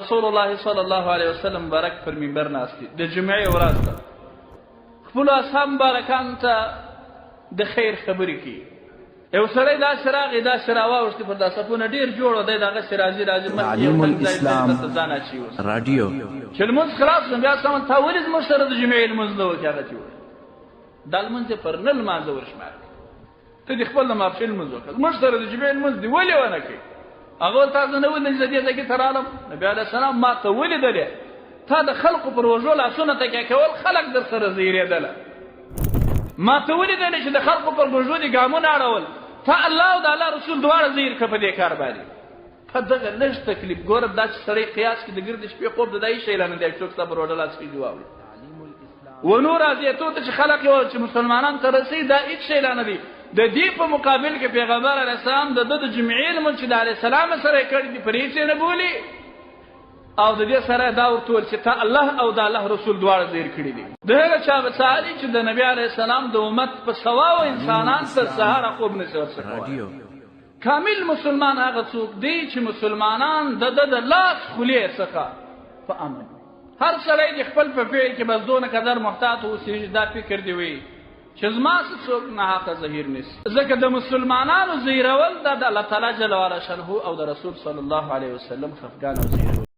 رسول الله صلی الله علیه وسلم مبارک پر منبر ناست دي د جمعې ورځ ده خپل اصحاب مبارکان ته د خیر خبرې کوي. یو سړی داسې راغی داسې راواوښتې پر دا صفونه ډېر جوړ و دی دغسې راځي تعلیم الاسلام رادیو چې لمونځ خلاص شو بیا سمن تا ولې زموږ سره د جمعې لمونځ نه وکړې هغه چې وویل دا لمونځ یې پر نه لمانځه ورشمار ته دې خپل د ماپښین لمونځ وکړه زموږ سره د جمعې لمونځ دې ولې ونه کړې هغه ورته تاسو نه ولیدل چې زه دې ځای کې ته رالم نبي علیه السلام ما ته ولیدلې تا د خلقو پر وژو لاسونه تکیه کول خلک در سره زیرېدله ما ته ولیدلې چې د خلقو پر وژو دې ګامونه اړول تا الله او د الله رسول دواړه زیر کړه په دې کار باندې په دغه لږ تکلیف ګوره دا چې سړی قیاس کړي د ګرد شپې خوب د دا هېڅ شی لا نه دی چې څوک ستا پر وډه لاس کېږي واوري ونور ازیتو ته چې خلق یې چې مسلمانان ته رسي دا هېڅ شی لا نه دی د دې په مقابل کې پیغمبر علیه السلام د ده د جمعې لمونځ چې د علیه السلام سره یې کړي دي پر هېڅ یې نه بولي او د دې سره دا ورته وویل چې تا الله او د الله رسول دواړه زیر کړي دي د هغه چا به څاري چې د نبي علیه السلام د امت په سواو انسانان تر سهاره خوب نشي ورڅخه کامل مسلمان هغه څوک دی چې مسلمانان د ده د لاس خولې څخه په امن هر سړی د خپل په فعل کې بس دونه قدر محتاط اوسي دا فکر دی وي چې زما څوک ناحقه ظهیر نشي ځکه د مسلمانانو زیرول دا د الله تعالی جل وعلا شانه او د رسول صلی الله علیه وسلم خفګان او زیرول